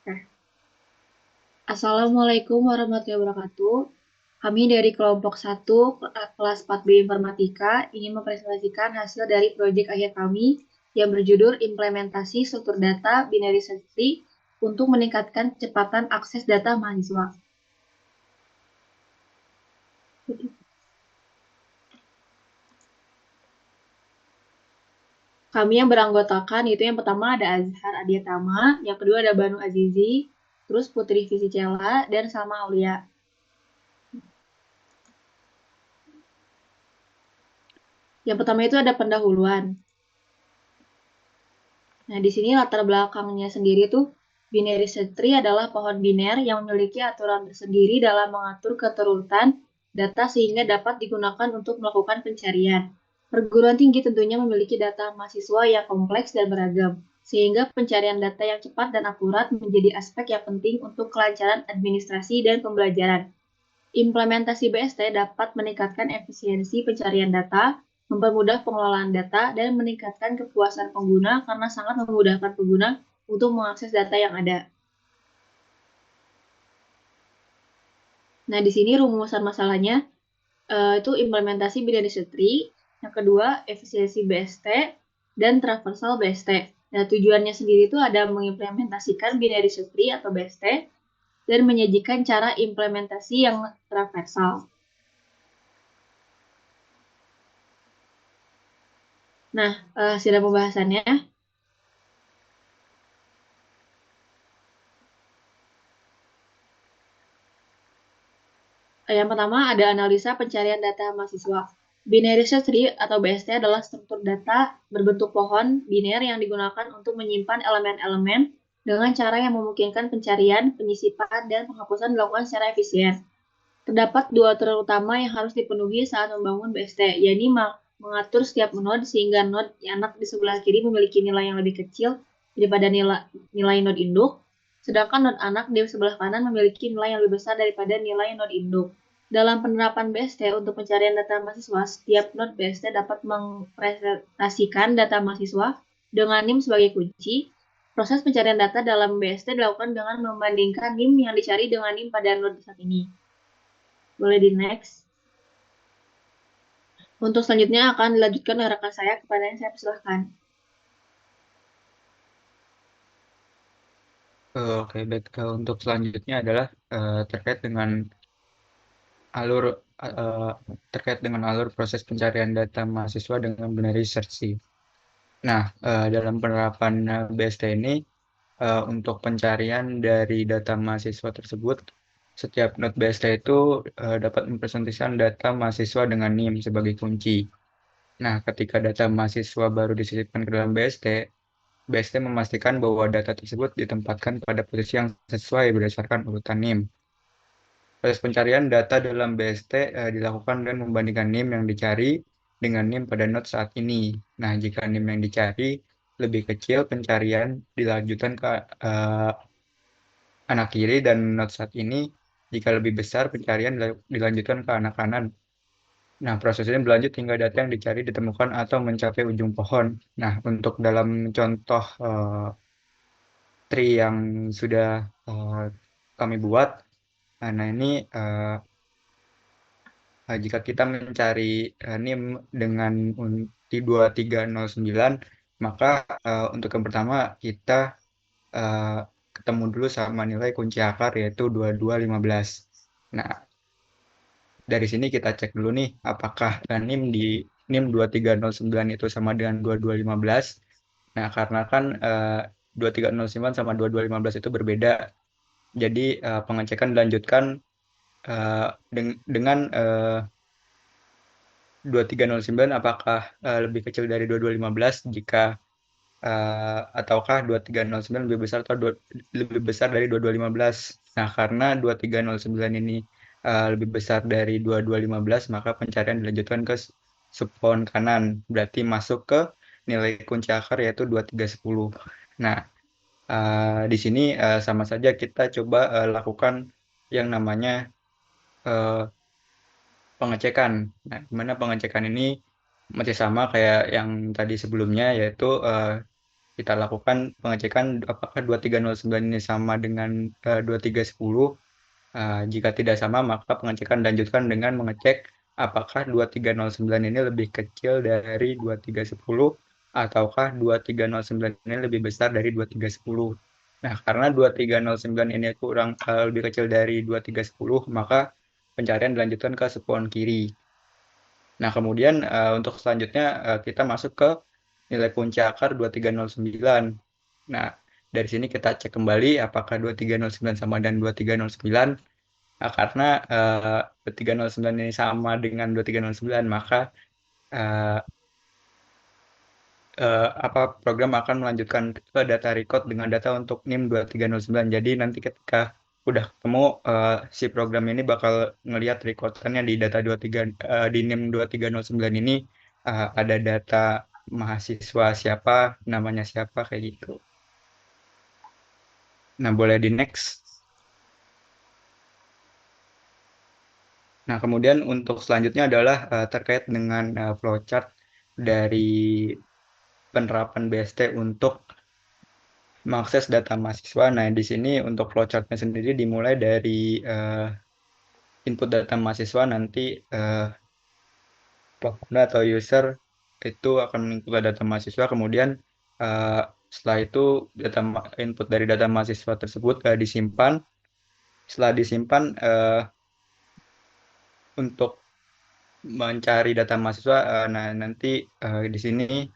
Oke. Assalamualaikum warahmatullahi wabarakatuh. Kami dari kelompok 1 kelas 4B Informatika ingin mempresentasikan hasil dari proyek akhir kami yang berjudul Implementasi Struktur Data Binary Search Tree untuk meningkatkan kecepatan akses data mahasiswa. Kami yang beranggotakan itu yang pertama ada Azhar Adiatama, yang kedua ada Banu Azizi, terus Putri Fisicella, dan Salma Aulia. Yang pertama itu ada pendahuluan. Nah, di sini latar belakangnya sendiri tuh binary search tree adalah pohon biner yang memiliki aturan tersendiri dalam mengatur keterurutan data sehingga dapat digunakan untuk melakukan pencarian. Perguruan tinggi tentunya memiliki data mahasiswa yang kompleks dan beragam, sehingga pencarian data yang cepat dan akurat menjadi aspek yang penting untuk kelancaran administrasi dan pembelajaran. Implementasi BST dapat meningkatkan efisiensi pencarian data, mempermudah pengelolaan data, dan meningkatkan kepuasan pengguna karena sangat memudahkan pengguna untuk mengakses data yang ada. Nah, di sini rumusan masalahnya itu implementasi binary search tree, yang kedua efisiensi BST, dan traversal BST. Nah, tujuannya sendiri itu ada mengimplementasikan binary search tree atau BST dan menyajikan cara implementasi yang traversal. Nah, hasil pembahasannya. Yang pertama ada analisa pencarian data mahasiswa. Binary search tree atau BST adalah struktur data berbentuk pohon biner yang digunakan untuk menyimpan elemen-elemen dengan cara yang memungkinkan pencarian, penyisipan, dan penghapusan dilakukan secara efisien. Terdapat dua aturan utama yang harus dipenuhi saat membangun BST, yaitu mengatur setiap node sehingga node anak di sebelah kiri memiliki nilai yang lebih kecil daripada nilai node induk, sedangkan node anak di sebelah kanan memiliki nilai yang lebih besar daripada nilai node induk. Dalam penerapan BST untuk pencarian data mahasiswa, setiap node BST dapat mempresentasikan data mahasiswa dengan NIM sebagai kunci. Proses pencarian data dalam BST dilakukan dengan membandingkan NIM yang dicari dengan NIM pada node saat ini. Boleh di next. Untuk selanjutnya akan dilanjutkan oleh rekan saya, kepada yang saya persilahkan. Oke, baik. Untuk selanjutnya adalah terkait dengan alur eh, terkait dengan alur proses pencarian data mahasiswa dengan binary search tree. Nah, dalam penerapan BST ini untuk pencarian dari data mahasiswa tersebut, setiap node BST itu dapat mempresentasikan data mahasiswa dengan NIM sebagai kunci. Nah, ketika data mahasiswa baru disisipkan ke dalam BST, BST memastikan bahwa data tersebut ditempatkan pada posisi yang sesuai berdasarkan urutan NIM. Proses pencarian data dalam BST dilakukan dengan membandingkan NIM yang dicari dengan NIM pada node saat ini. Nah, jika NIM yang dicari lebih kecil, pencarian dilanjutkan ke eh, anak kiri dan node saat ini. Jika lebih besar, pencarian dilanjutkan ke anak kanan. Nah, proses ini berlanjut hingga data yang dicari ditemukan atau mencapai ujung pohon. Nah, untuk dalam contoh tree yang sudah kami buat, nah ini jika kita mencari NIM dengan di 2309, maka untuk yang pertama kita eh, ketemu dulu sama nilai kunci akar yaitu 2215. Nah, dari sini kita cek dulu nih apakah NIM 2309 itu sama dengan 2215. Nah, karena kan 2309 sama 2215 itu berbeda. Jadi pengecekan dilanjutkan eh, dengan 2309 apakah lebih kecil dari 2215 jika ataukah 2309 lebih besar atau lebih besar dari 2215. Nah, karena 2309 ini lebih besar dari 2215, maka pencarian dilanjutkan ke subpohon kanan, berarti masuk ke nilai kunci akar yaitu 2310. Nah, di sini sama saja kita coba lakukan yang namanya eh, pengecekan. Nah, dimana pengecekan ini masih sama kayak yang tadi sebelumnya, yaitu kita lakukan pengecekan apakah 2309 ini sama dengan 2310. Jika tidak sama, maka pengecekan dilanjutkan dengan mengecek apakah 2309 ini lebih kecil dari 2310 ataukah 2309 ini lebih besar dari 2310. Nah, karena 2309 ini lebih kecil dari 2310, maka pencarian dilanjutkan ke sepuan kiri. Nah, kemudian untuk selanjutnya kita masuk ke nilai kunci akar 2309. Nah, dari sini kita cek kembali apakah 2309 sama dengan 2309. Nah, karena 2309 ini sama dengan 2309, maka eh, program akan melanjutkan ke data record dengan data untuk NIM 2309. Jadi nanti ketika udah ketemu, si program ini bakal ngelihat recordannya di data 23 di NIM 2309 ini ada data mahasiswa siapa, namanya siapa kayak gitu. Nah, boleh di next. Nah, kemudian untuk selanjutnya adalah terkait dengan flowchart dari penerapan BST untuk mengakses data mahasiswa. Nah, di sini untuk flowchart-nya sendiri dimulai dari input data mahasiswa, nanti pengguna atau user itu akan menginput data mahasiswa, kemudian eh, setelah itu input dari data mahasiswa tersebut disimpan. Setelah disimpan, untuk mencari data mahasiswa, nah nanti di sini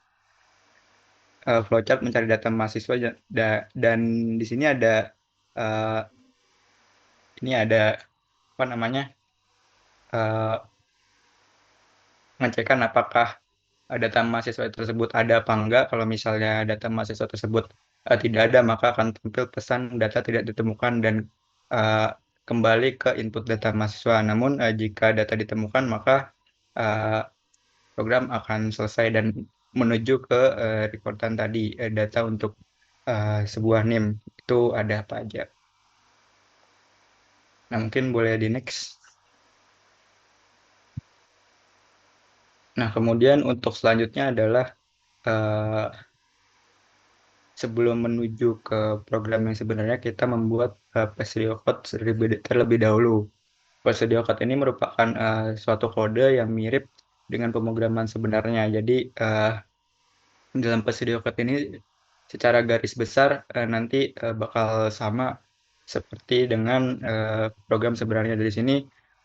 flowchart mencari data mahasiswa dan di sini eh, ada apa namanya, eh, ngecekan apakah data mahasiswa tersebut ada apa enggak. Kalau misalnya data mahasiswa tersebut tidak ada, maka akan tampil pesan data tidak ditemukan dan eh, kembali ke input data mahasiswa. Namun jika data ditemukan, maka eh, program akan selesai dan menuju ke rekordan tadi, data untuk sebuah NIM itu ada apa aja. Nah, mungkin boleh di next. Nah, kemudian untuk selanjutnya adalah eh, sebelum menuju ke program yang sebenarnya, kita membuat Presidio Code terlebih dahulu. Presidio Code ini merupakan suatu kode yang mirip dengan pemrograman sebenarnya. Jadi dalam Presidio Code ini secara garis besar nanti bakal sama seperti dengan program sebenarnya. Dari sini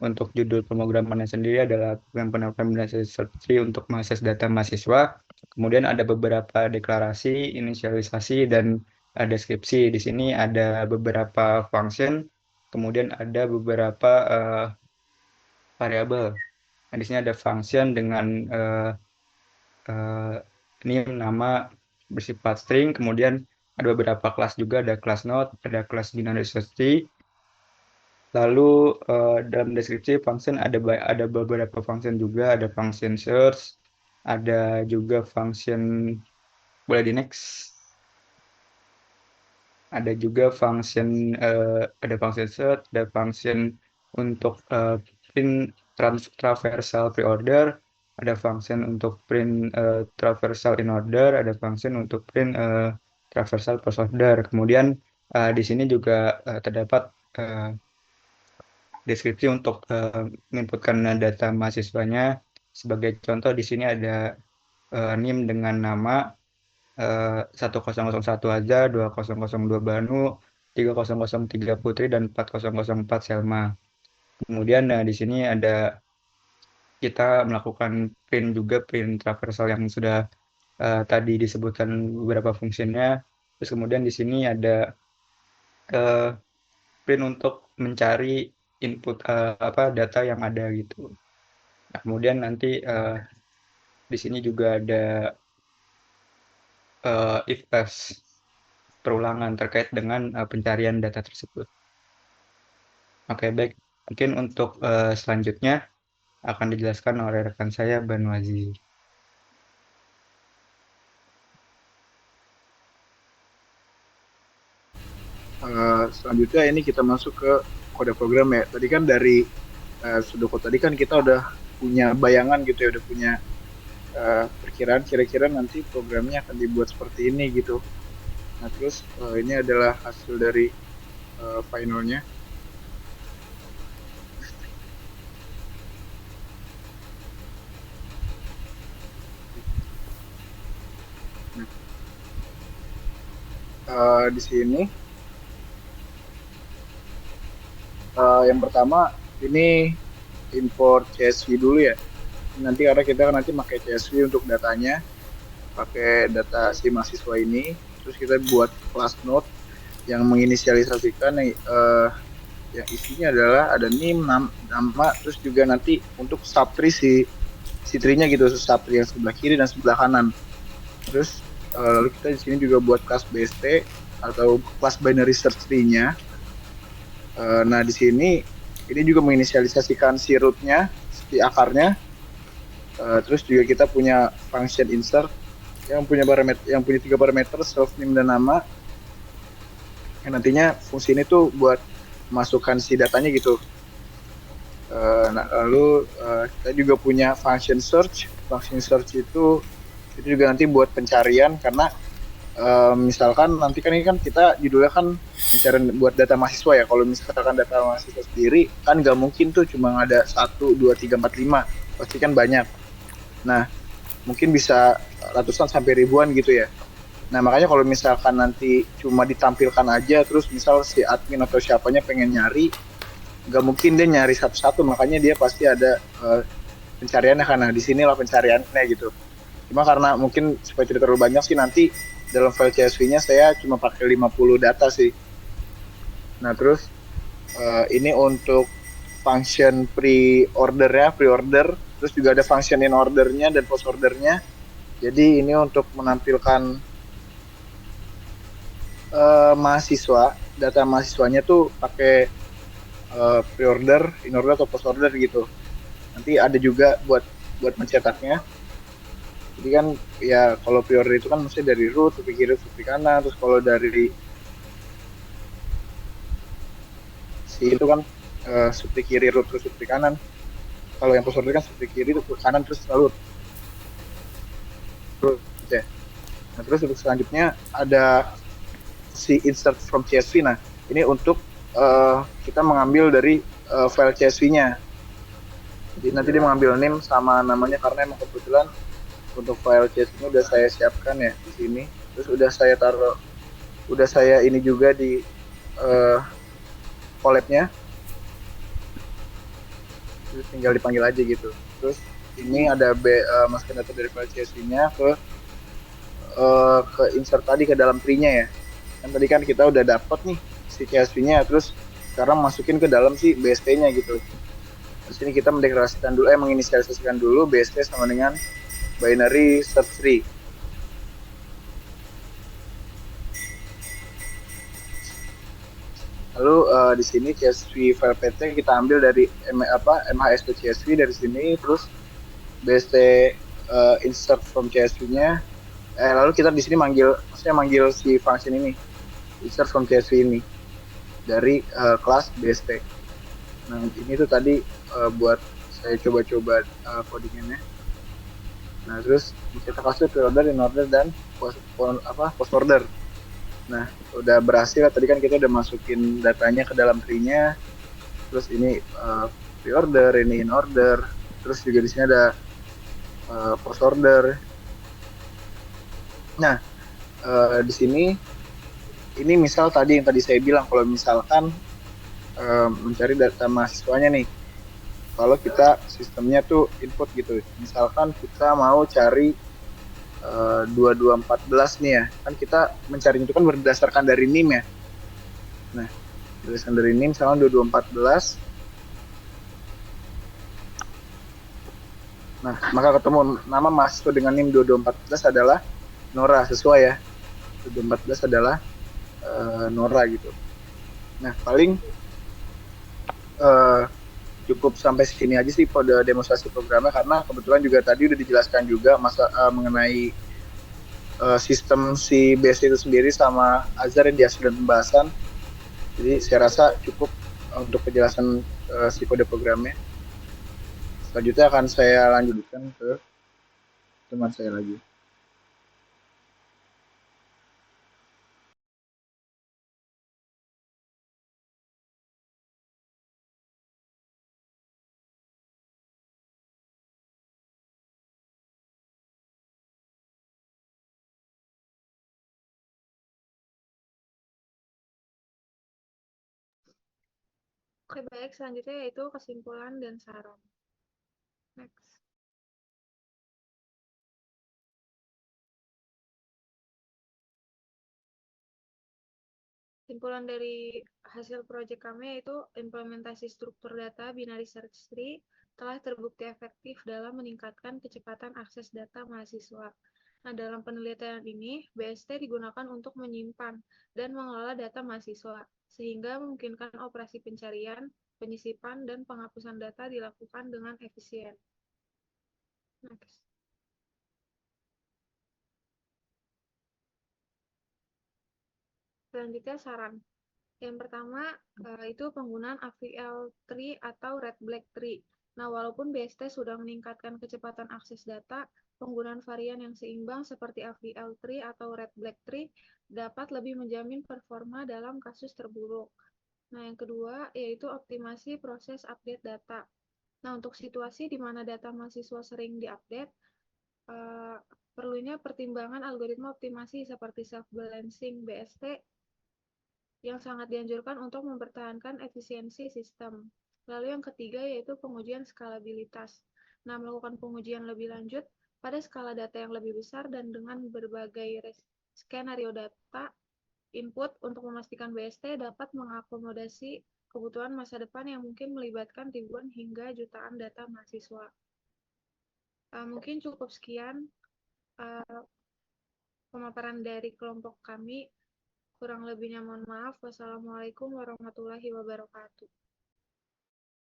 untuk judul pemrogramannya sendiri adalah program penerapan instruksi untuk mengakses data mahasiswa. Kemudian ada beberapa deklarasi, inisialisasi, dan deskripsi. Di sini ada beberapa function, kemudian ada beberapa variabel. Nah, di sini ada function dengan eh, ini nama bersifat string, kemudian ada beberapa kelas juga, ada kelas node, ada kelas binary search tree. Lalu dalam deskripsi function ada beberapa function juga, ada function search, ada juga function, boleh di next. Ada juga function ada function search, ada function untuk print traversal pre-order, ada function untuk print traversal in order, ada function untuk print traversal post order. Kemudian di sini juga terdapat eh, deskripsi untuk menginputkan data mahasiswanya. Sebagai contoh, di sini ada NIM dengan nama 1001 Azza, 2002 Banu, 3003 Putri, dan 4004 Selma. Kemudian di sini kita melakukan print juga, print traversal yang sudah tadi disebutkan beberapa fungsinya. Terus kemudian di sini ada uh, print untuk mencari input data yang ada gitu. Nah, kemudian nanti di sini juga ada if else perulangan terkait dengan pencarian data tersebut. Oke, baik. Mungkin untuk selanjutnya akan dijelaskan oleh rekan saya, Banwazi. Selanjutnya ini kita masuk ke kode program ya. Tadi kan dari pseudocode tadi kan kita udah punya bayangan gitu ya, udah punya perkiraan kira-kira nanti programnya akan dibuat seperti ini gitu. Nah terus ini adalah hasil dari finalnya. Di sini yang pertama ini import CSV dulu ya. Nanti karena kita nanti pakai CSV untuk datanya, pakai data si mahasiswa ini, terus kita buat class node yang menginisialisasikan yang isinya adalah ada NIM, nama, terus juga nanti untuk subtree si tree-nya gitu, subtree yang sebelah kiri dan sebelah kanan. Terus lalu kita di sini juga buat kelas BST atau kelas binary search tree-nya. Nah di sini ini juga menginisialisasikan si root-nya, si akarnya. Terus juga kita punya function insert yang punya 3 parameter self name dan nama. Yang nantinya fungsi ini tuh buat masukkan si datanya gitu. Nah lalu kita juga punya function search. Function search itu juga nanti buat pencarian karena misalkan nanti kan ini kan kita judulnya kan pencarian buat data mahasiswa ya. Kalau misalkan data mahasiswa sendiri kan nggak mungkin tuh cuma ada 1, 2, 3, 4, 5, pasti kan banyak. Nah mungkin bisa ratusan sampai ribuan gitu ya. Nah makanya kalau misalkan nanti cuma ditampilkan aja terus misal si admin atau siapanya pengen nyari, nggak mungkin dia nyari satu-satu, makanya dia pasti ada pencariannya karena di sinilah pencariannya gitu. Cuma karena mungkin supaya tidak terlalu banyak sih nanti dalam file CSV-nya saya cuma pakai 50 data sih. Nah terus ini untuk function pre-order, terus juga ada function in order-nya dan post order-nya. Jadi ini untuk menampilkan mahasiswa, data mahasiswanya tuh pakai pre-order, in order atau post order gitu. Nanti ada juga buat mencetaknya. Jadi kan ya kalau pre-order itu kan mesti dari root, subtree kiri, subtree kanan. Terus kalau dari si itu kan subtree kiri, root, terus subtree kanan. Kalau yang post order kan subtree kiri, terus kanan, terus lalu root. Ya. Nah terus untuk selanjutnya ada si insert from CSV. Nah ini untuk kita mengambil dari file CSV-nya. Jadi nanti dia mengambil name sama namanya karena emang kebetulan untuk file CSV-nya udah saya siapkan ya di sini. Terus udah saya ini juga di collab-nya. Terus tinggal dipanggil aja gitu. Terus ini ada masukkan data dari file CSV-nya ke insert tadi ke dalam tree-nya ya. Kan tadi kan kita udah dapat nih si CSV-nya, terus sekarang masukin ke dalam si BST-nya gitu. Terus ini kita mendeklarasikan dulu, menginisialisasikan dulu BST sama dengan binary search tree. Lalu di sini CSV file PT kita ambil dari MHSP CSV dari sini, terus BST insert from CSV-nya. Lalu kita di sini manggil si function ini, insert from CSV ini dari kelas BST. Nah ini tuh tadi buat saya coba-coba codingannya. Nah terus kita kasih pre-order, in order dan post order. Nah udah berhasil. Tadi kan kita udah masukin datanya ke dalam tree-nya. Terus ini pre-order, ini in order. Terus juga di sini ada post order. Nah di sini ini misal tadi yang tadi saya bilang kalau misalkan mencari data mahasiswanya nih, kalau kita sistemnya tuh input gitu, misalkan kita mau cari 2214 nih ya, kan kita mencari itu kan berdasarkan dari NIM ya. Nah berdasarkan dari NIM misalkan 2214. Nah maka ketemu nama mahasiswa dengan NIM 2214 adalah Nora, sesuai ya, 2214 adalah Nora gitu. Nah paling cukup sampai sini aja sih pada demonstrasi programnya, karena kebetulan juga tadi udah dijelaskan juga mengenai sistem si BSD itu sendiri sama Azhar yang di hasil dan pembahasan. Jadi saya rasa cukup untuk penjelasan si kode programnya. Selanjutnya akan saya lanjutkan ke teman saya lagi. Oke, baik. Selanjutnya yaitu kesimpulan dan saran. Next. Kesimpulan dari hasil proyek kami yaitu implementasi struktur data binary search tree telah terbukti efektif dalam meningkatkan kecepatan akses data mahasiswa. Nah, dalam penelitian ini, BST digunakan untuk menyimpan dan mengelola data mahasiswa, sehingga memungkinkan operasi pencarian, penyisipan, dan penghapusan data dilakukan dengan efisien. Next. Selanjutnya saran. Yang pertama itu penggunaan AVL tree atau red black tree. Nah, walaupun BST sudah meningkatkan kecepatan akses data, penggunaan varian yang seimbang seperti AVL tree atau red black tree dapat lebih menjamin performa dalam kasus terburuk. Nah, yang kedua yaitu optimasi proses update data. Nah, untuk situasi di mana data mahasiswa sering diupdate, perlunya pertimbangan algoritma optimasi seperti self-balancing BST yang sangat dianjurkan untuk mempertahankan efisiensi sistem. Lalu yang ketiga yaitu pengujian skalabilitas. Nah, melakukan pengujian lebih lanjut pada skala data yang lebih besar dan dengan berbagai skenario data input untuk memastikan BST dapat mengakomodasi kebutuhan masa depan yang mungkin melibatkan ribuan hingga jutaan data mahasiswa. Mungkin cukup sekian pemaparan dari kelompok kami. Kurang lebihnya mohon maaf. Wassalamualaikum warahmatullahi wabarakatuh.